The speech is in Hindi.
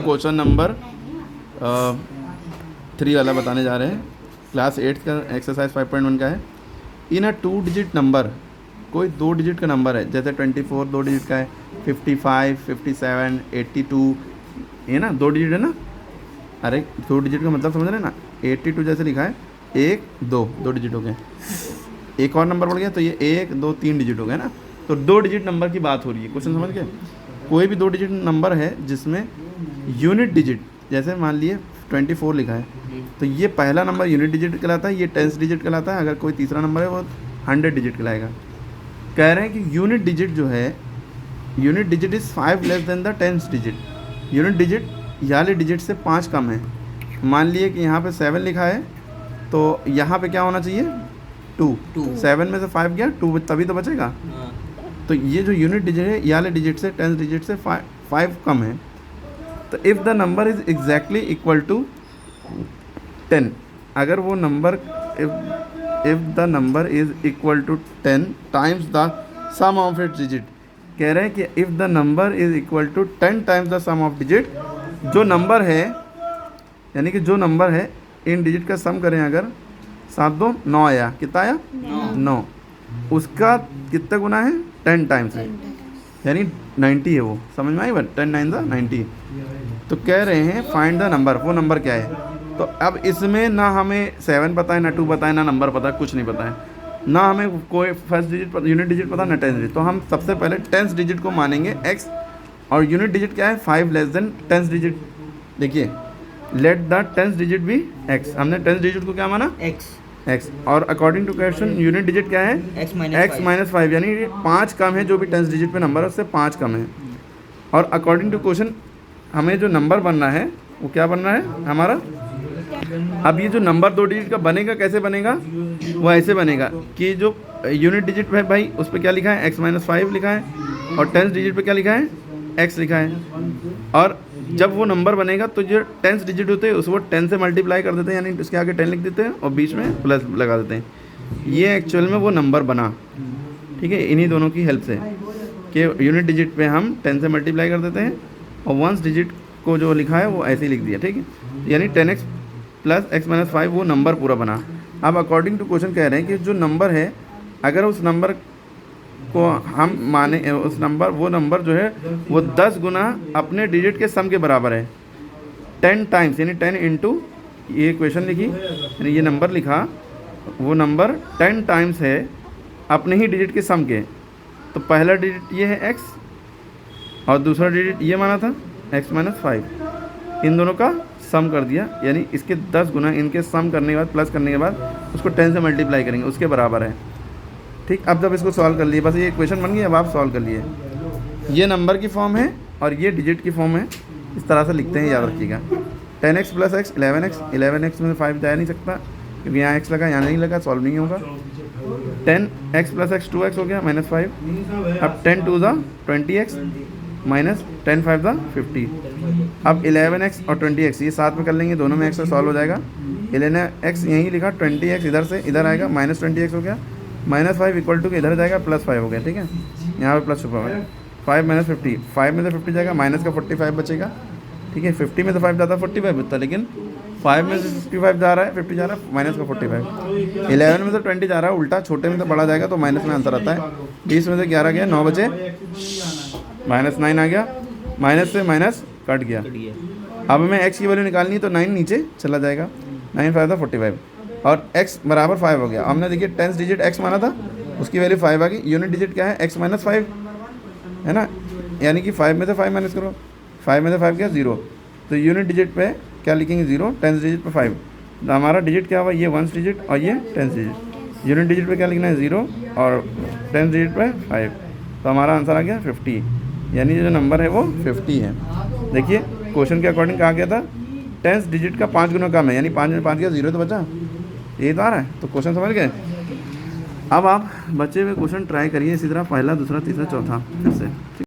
क्वेश्चन नंबर 3 वाला बताने जा रहे हैं। क्लास 8 का एक्सरसाइज 5.1 का है। इन अ 2 डिजिट नंबर, कोई 2 डिजिट का नंबर है, जैसे 24 2 डिजिट का है, 55 57 82, ये ना 2 डिजिट है ना। अरे 2 डिजिट का मतलब समझ रहे हैं ना। 82 जैसे लिखा है 1 2 डिजिट हो गए। एक और नंबर बढ़ गया तो ये 1 2 3 डिजिट हो गए ना। तो 2 डिजिट नंबर की बात हो रही है। क्वेश्चन समझ गए। कोई भी 2 डिजिट नंबर है जिसमें यूनिट डिजिट, जैसे मान लिए 24 लिखा है, तो ये पहला नंबर यूनिट डिजिट कहलाता है, ये टेंस डिजिट कहलाता है। अगर कोई तीसरा नंबर है वो 100 डिजिट कहलाएगा। कह रहे हैं कि यूनिट डिजिट जो है, unit digit is 5 less then the tens digit. Unit digit Yale digit से 5 कम है। मान लिए कि यहाँ पे 7 लिखा है, तो यहाँ पे क्या होना चाहिए 2। 7 में से 5 गया 2, तभी तो बचेगा। तो ये जो यूनिट डिजिट है याले डिजिट से, टेंस डिजिट से 5 कम है। तो if the number is exactly equal to 10, अगर वो नंबर if the number is equal to 10 times the sum of its digit. कह रहे हैं कि if the number is equal to 10 times the sum of digit, जो नंबर है, यानी कि जो नंबर है इन डिजिट का सम करें अगर, 7 2 9 आया, कितना आया 9, उसका कितना गुना है 10 टाइम्स है, यानी 90 है वो। समझ में आई बात। 10 9 द 90। तो कह रहे हैं फाइंड द नंबर, वो नंबर क्या है। तो अब इसमें ना हमें 7 पता है, ना 2 पता है, ना नंबर पता है, कुछ नहीं पता है, ना हमें कोई फर्स्ट डिजिट यूनिट डिजिट पता, ना टेंस डिजिट। तो हम सबसे पहले टेंस डिजिट को मानेंगे x, और यूनिट डिजिट क्या है 5 लेस देन टेंस डिजिट। देखिए, लेट द टेंस डिजिट भी x, हमने टेंस डिजिट को क्या माना x, और according to question unit digit क्या है x माइनस 5, यानी 5 कम है। जो भी टेंस डिजिट पे नंबर है उससे 5 कम है। और अकॉर्डिंग टू क्वेश्चन हमें जो नंबर बनना है वो क्या बनना है हमारा। अब ये जो नंबर 2 डिजिट का बनेगा, कैसे बनेगा, वो ऐसे बनेगा कि जो यूनिट डिजिट है भाई उस पर क्या लिखा है x माइनस 5 लिखा है, और टेंस डिजिट पे क्या लिखा है x लिखा है। और जब वो नंबर बनेगा तो जो टेंस डिजिट होते हैं उसको 10 से मल्टीप्लाई कर देते हैं, यानी उसके आगे 10 लिख देते हैं और बीच में प्लस लगा देते हैं। ये एक्चुअल में वो नंबर बना, ठीक है, इन्हीं दोनों की हेल्प से, कि यूनिट डिजिट पे हम 10 से मल्टीप्लाई कर देते हैं और वंस डिजिट को जो लिखा है वो ऐसे ही लिख दिया, ठीक है। यानी 10x प्लस x माइनस 5 वो नंबर पूरा बना। अब अकॉर्डिंग टू क्वेश्चन कह रहे हैं कि जो नंबर है, अगर उस नंबर को हम माने, उस नंबर, वो नंबर जो है वो 10 गुना अपने डिजिट के सम के बराबर है, 10 टाइम्स, यानी 10 इंटू, ये क्वेश्चन लिखी, यानी ये नंबर लिखा, वो नंबर 10 टाइम्स है अपने ही डिजिट के सम के। तो पहला डिजिट ये है x और दूसरा डिजिट ये माना था x माइनस 5, इन दोनों का सम कर दिया, यानी इसके 10 गुना इनके सम करने के बाद, प्लस करने के बाद उसको 10 से मल्टीप्लाई करेंगे, उसके बराबर है, ठीक। अब जब इसको सॉल्व कर लिए, बस ये क्वेश्चन बन गया, अब आप सॉल्व कर लिए। ये नंबर की फॉर्म है और ये डिजिट की फॉर्म है, इस तरह से लिखते हैं, याद रखिएगा। 10x plus x 11x, 11x में 5 जा नहीं सकता क्योंकि यहाँ x लगा, यहाँ नहीं लगा, सॉल्व नहीं होगा। 10x प्लस x 2x हो गया माइनस 5। अब 10 2 ज़ा 20x माइनस 10 5 ज़ा 50। अब 11x और 20x ये साथ में कर लेंगे, दोनों में x से सॉल्व हो जाएगा। 11x यहीं लिखा, 20x इधर से इधर आएगा, माइनस 20x हो गया, माइनस 5 इक्वल टू के इधर जाएगा, प्लस 5 हो गया, ठीक है। यहाँ पे प्लस छुपा हुआ है, 5 माइनस 50, 5 में से 50 जाएगा, माइनस का 45 बचेगा, ठीक है। 50 में से 5 जाता है 45 बचता, लेकिन 5 में से 65 जा रहा है, 50 जा रहा है, माइनस का 45। 11 में से 20 जा रहा है, उल्टा छोटे में से बड़ा जाएगा तो माइनस में आंसर आता है। 20 में से 11 गया, 9 बचे, माइनस 9 आ गया, माइनस से माइनस कट गया। अब हमें x की वैल्यू निकालनी है तो 9 नीचे चला जाएगा, 9 5 था 45, और x बराबर 5 हो गया। हमने देखिए टेंस डिजिट x माना था, उसकी वैल्यू 5 आ गई। यूनिट डिजिट क्या है x माइनस 5 है ना, यानी कि 5 में से 5 माइनस करो, 5 में से 5 क्या 0, तो यूनिट डिजिट पे क्या लिखेंगे 0, टेंस डिजिट पे 5। तो हमारा डिजिट क्या हुआ, ये वंस डिजिट और ये टेंस डिजिट। यूनिट डिजिट पे क्या लिखना है 0 और टेंस डिजिट पे 5, तो हमारा आंसर आ गया 50, यानी जो नंबर है वो 50 है। देखिए क्वेश्चन के अकॉर्डिंग कहा गया था टेंस डिजिट का 5 गुना कम है, यानी 5 में 5 गया 0 तो बचा, यही तो आ रहा है। तो क्वेश्चन समझ गए। अब आप बचे हुए क्वेश्चन ट्राई करिए इसी तरह, पहला दूसरा तीसरा चौथा फिर से।